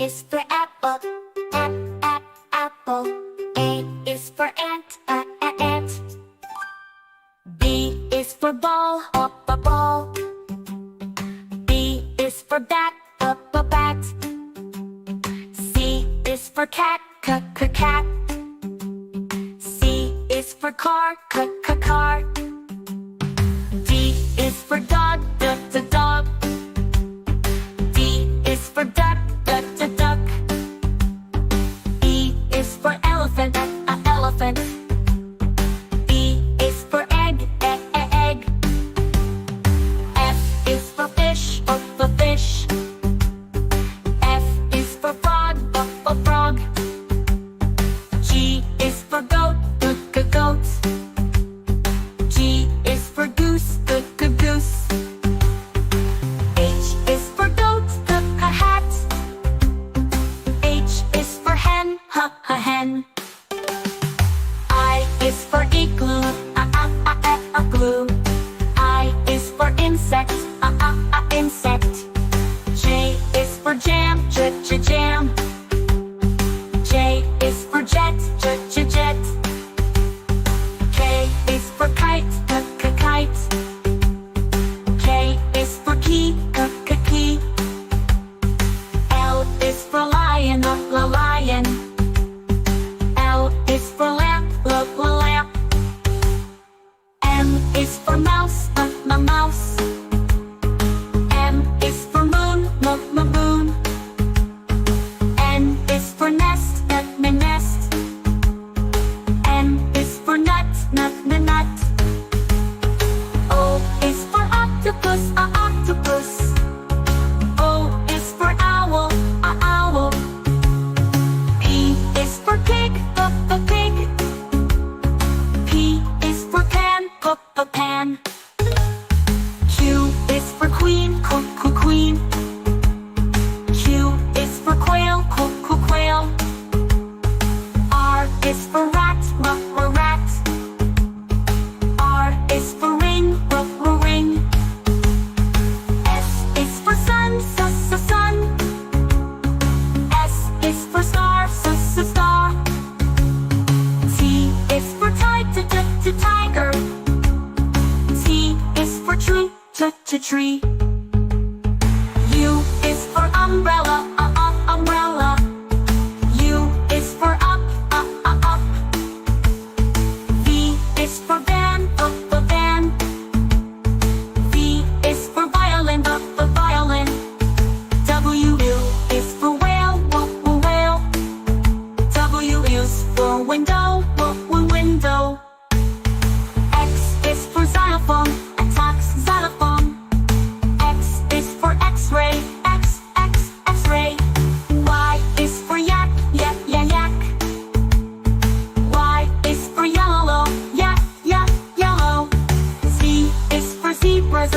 is for apple, apple. A is for ant, ant. B is for ball, ball. B is for bat, bat. C is for cat, cat. C is for car, car. D is for dog, dog. D is for duck, duck. E is for elephant, elephant. E is for egg, egg. F is for fish, fish. F is for frog, frog. G is for goat, goat. G is for goose, goose. H is for goat, hat. H is for hen, hen. I is for igloo, glue. I is for insect, insect. J is for jam, jam. J is for jet, jet. K is for kite, kite. K is for key, key. L is for lion, lion. L is for lamp, lamp. M is for mouse, mouse. M is for moon, moon. N is for nest, nest. N is for nut, nut. O is for octopus, octopus. O is for owl, owl. P is for pig, pig. P is for pan, pan. Q is for queen, queen. Q is for quail, quail. R is for rat, rat. R is for ring, ring. S is for sun, sun. S is for star, star. T is for tiger. T is for tree, tree. U is for umbrella, umbrella. U is for up, up. V is for van, van. V is for violin, violin. W is for whale, whale. W is for window, window. X is for xylophone, xylophone. X is for X-ray, X-ray. Y is for yak, yak. Y is for yellow, yellow. Z is for zebra,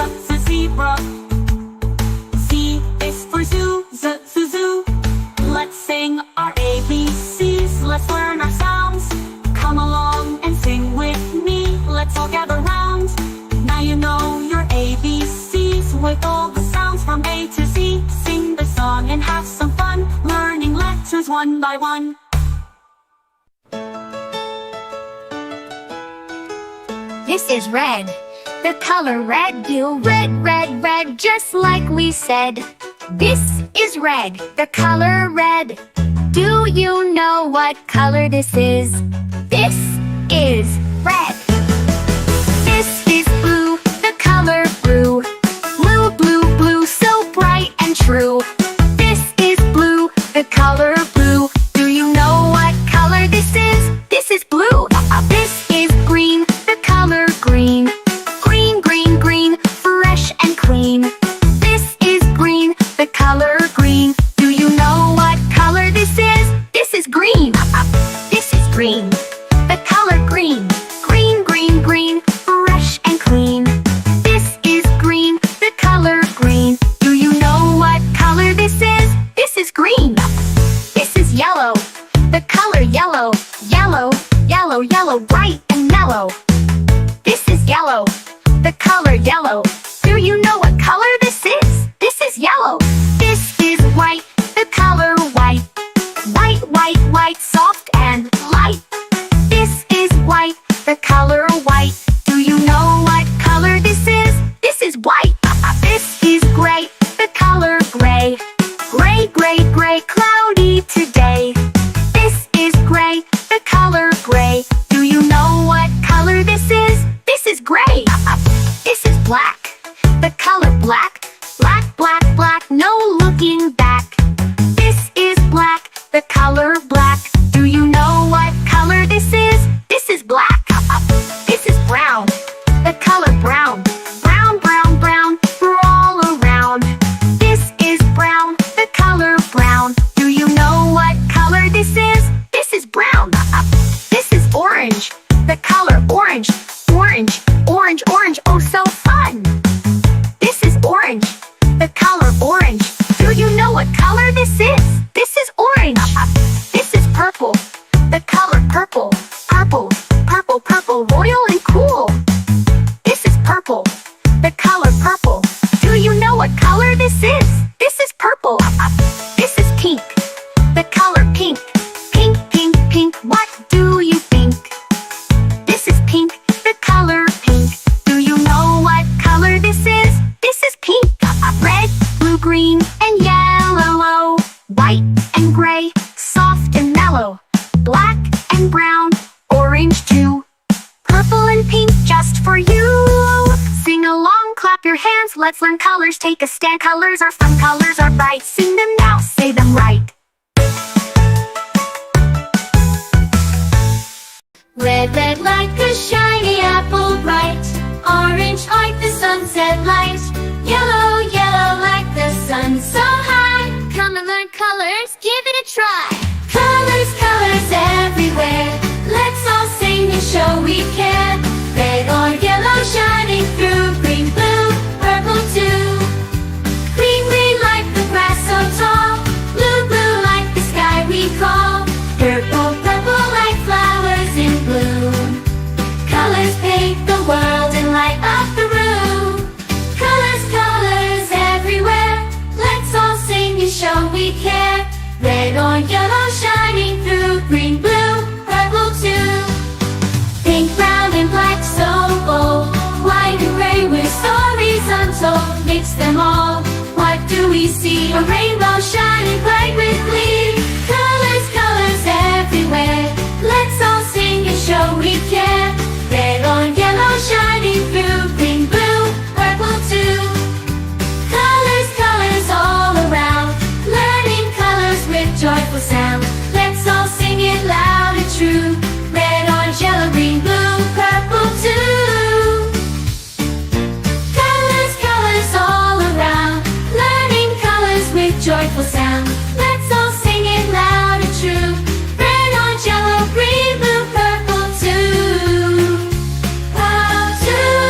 zebra. Z is for zoo, zoo. Let's sing our ABCs, let's learn our sounds. Come along and sing with me, let's all gather round. Now you know your ABCs with all the sounds from A to Z. Sing the song and have some fun, learning letters one by one. This is red. The color red, do red, red, red, just like we said. This is red, the color red. Do you know what color this is? This is red. This is blue, the color blue. Blue, blue, blue, so bright and true. This is blue, the color blue. Do you know what color this is? This is blue. This is green, the color green. Green, green, green, fresh and clean. This is green, the color green. Do you know what color this is? This is green. This is green, the color green. Green, green, green, fresh and clean. This is green, the color green. Do you know what color this is? This is green. Gray, gray, gray, cloudy today. This is gray, the color gray. Do you know what color this is? This is gray. This is black, the color black. Black, black, black, no looking back. This is black, the color black. Do you know what color this is? This is black. This is brown, the color brown. Brown, brown, brown, we're all around. This is brown, the color brown. Do you know what color this is? This is brown. This is orange, the color orange. Orange, orange, orange, oh so fun. This is orange, the color orange. Do you know what color this is? This is orange. This is purple, the color purple. Purple, purple, purple, royal and cool. This is purple, the color purple. Do you know what color this is? This is purple. This is pink, the color pink. Pink, pink, pink, what do you think? This is pink, the color pink. Do you know what color this is? This is pink. Red, blue, green, and yellow. White and gray, soft and mellow. Black and brown, orange too. Purple and pink just for you. Sing along, clap your hands, let's learn colors. Take a stand, colors are fun, colors are bright. Sing them now, say them right. Red, red like a shiny apple bright. Orange like the sunset light. Yellow, yellow like the sun so high. Come and learn colors, give it a try. Colors, colors everywhere. Let's all sing and show we can. Red or yellow shining through. Green, blue, purple too. Green, green like the grass so tall. Blue, blue like the sky we call. Purple, purple like flowers in bloom. Colors paint the world and light up the room. Colors, colors everywhere. Let's all sing and show we care. Red or yellow shining through. Green, blue, purple too. Pink, brown and black so bold. White and gray with stories untold. Mix them all, what do we see? A rainbow shining bright with glee. Colors, colors everywhere. Let's all sing and show we care. Red or yellow shining through. Green, blue, purple too. Colors, colors all around. Learning colors with joyful sound. Let's all sing it loud and true. Red, orange, yellow, green, blue, purple too. Colors, colors all around. Learning colors with joyful sound. Let's all sing it loud and true. Red, orange, yellow, green, blue, purple too. Purple too.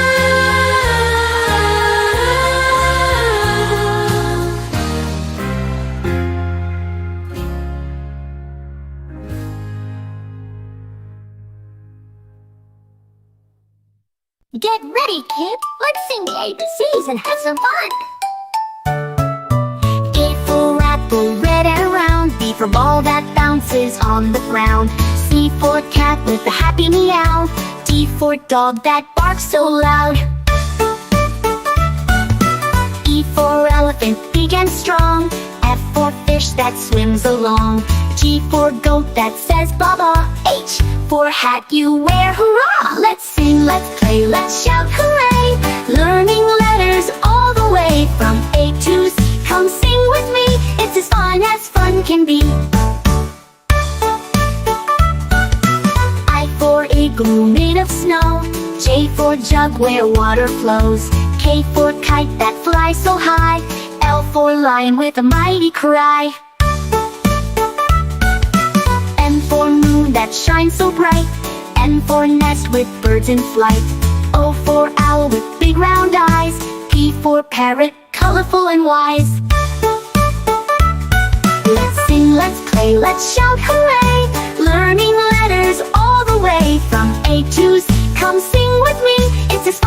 Get ready, kid. Let's sing the ABCs and have some fun. A for apple, red and round. B for ball that bounces on the ground. C for cat with a happy meow. D for dog that barks so loud. E for elephant, big and strong. F for fish that swims along. G for goat that says baba. H for hat you wear, hurrah! Let's sing, let's play, let's shout hooray! Learning letters all the way from A to Z. Come sing with me, it's as fun can be. I for igloo made of snow. J for jug where water flows. K for kite that flies so high. L for lion with a mighty cry. M for moon that shines so bright. N for nest with birds in flight. O for owl with big round eyes. P for parrot, colorful and wise. Let's sing, let's play, let's shout hooray! Learning letters all the way from A to Z. Come sing with me, it's as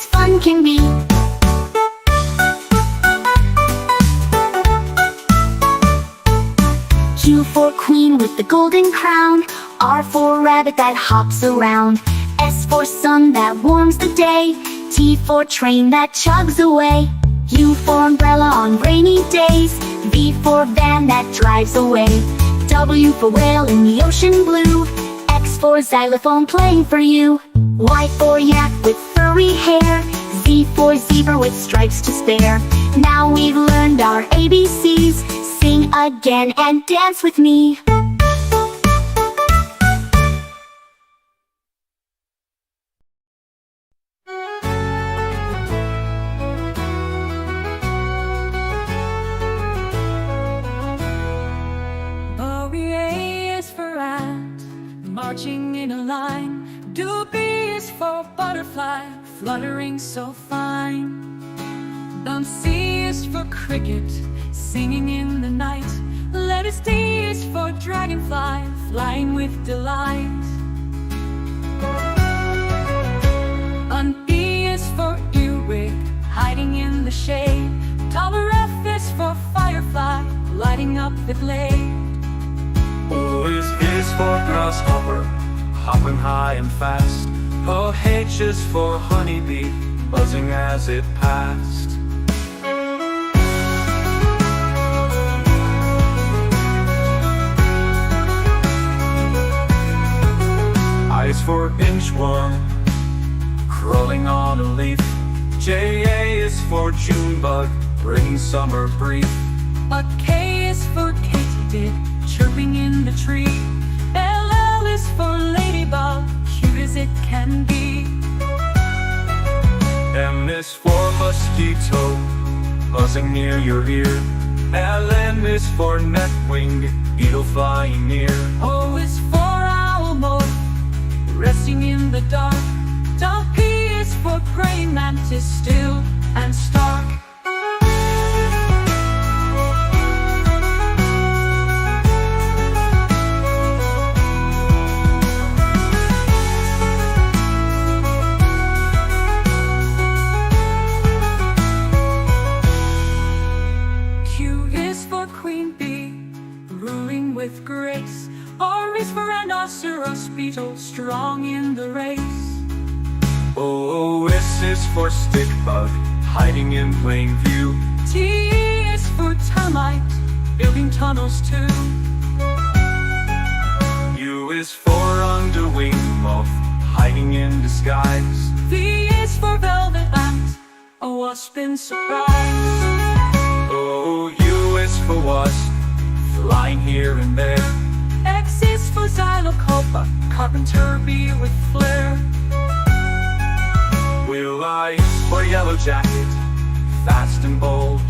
fun can be. Q for queen with the golden crown. R for rabbit that hops around. S for sun that warms the day. T for train that chugs away. U for umbrella on rainy days. V for van that drives away. W for whale in the ocean blue. X for xylophone playing for you. Y for yak with furry hair. Z for zebra with stripes to spare. Now we've learned our ABCs. Sing again and dance with me. A is for ant, marching in a line. Do B is for butterfly, fluttering so fine. C is for cricket, singing in the night. Letters D is for dragonfly, flying with delight. E is for earwig, hiding in the shade. F is for firefly, lighting up the glade. O is for grasshopper, hopping high and fast. H is for honeybee, buzzing as it passed. I is for inchworm, crawling on a leaf. J is for Junebug, bringing summer brief. K is for katydid, chirping in the tree. LL is for ladybug, cute as it can be. M is for mosquito, buzzing near your ear. LN is for netwing, beetle flying near. O is for owl moth, resting in the dark. P is for praying mantis, still and stark. Q is for queen bee, ruling with grace. R is for rhinoceros beetle, strong in the race. O is for stick bug, hiding in plain view. T is for termite, building tunnels too. U is for underwing moth, hiding in disguise. V is for velvet ant, a wasp in surprise. U is for wasp, flying here and there. X is for xylocopa, carpenter bee with flair. I for yellow jacket, fast and bold.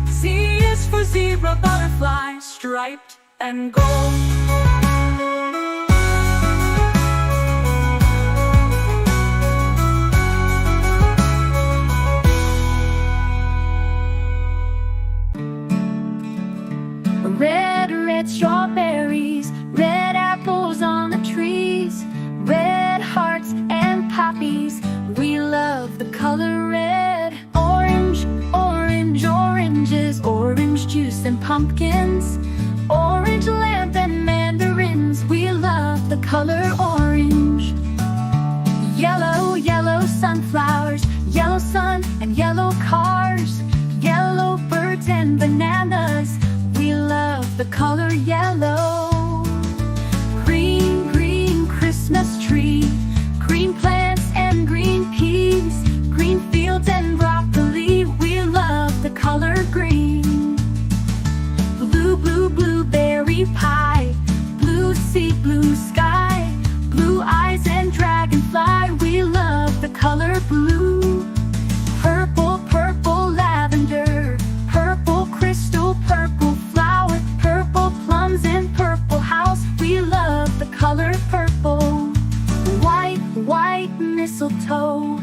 Z is for zebra butterfly, striped and gold. Red, red strawberries, red apples on the trees, red hearts and poppies. We love the color red. Orange, orange, oranges, orange juice and pumpkins, orange lamp and mandarins. We love the color orange. Yellow, yellow sunflowers, yellow sun and yellow cars, yellow birds and bananas. We love the color yellow. Green, green Christmas tree, green plants and green peas, green fields and broccoli. We love the color green. Blue, blue, blueberry pie, blue sea, blue sky, blue eyes and dragonfly. We love the color blue. Purple, purple lavender, purple crystal, purple flower, purple plums and purple house. We love the color purple. White, white mistletoe,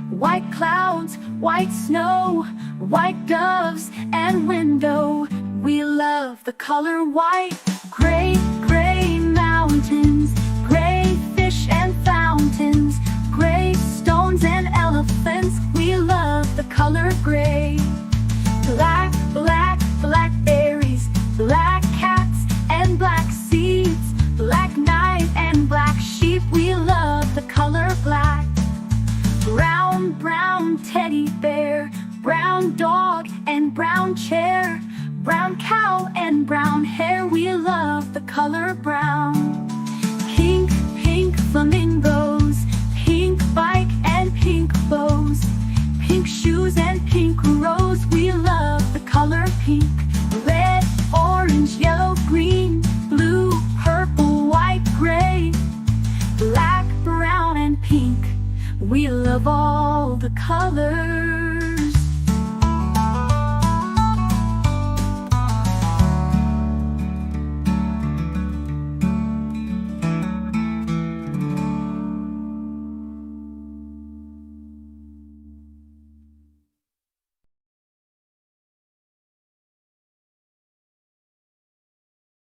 white clouds, white snow, white doves and window. We love the color white. Gray, gray mountains, gray fish and fountains, gray stones and elephants. We love the color gray. Black, black, blackberries, black cats and black seeds, black night and black sheep. We love the color black. Brown, brown teddy bear, Brown dog and brown chair, brown cow and brown hair. We love the color brown. Pink, pink flamingos, pink bike and pink bows, pink shoes and pink rose. We love the color pink. Red, orange, yellow, green, blue, purple, white, gray, black, brown and pink. We love all the colors.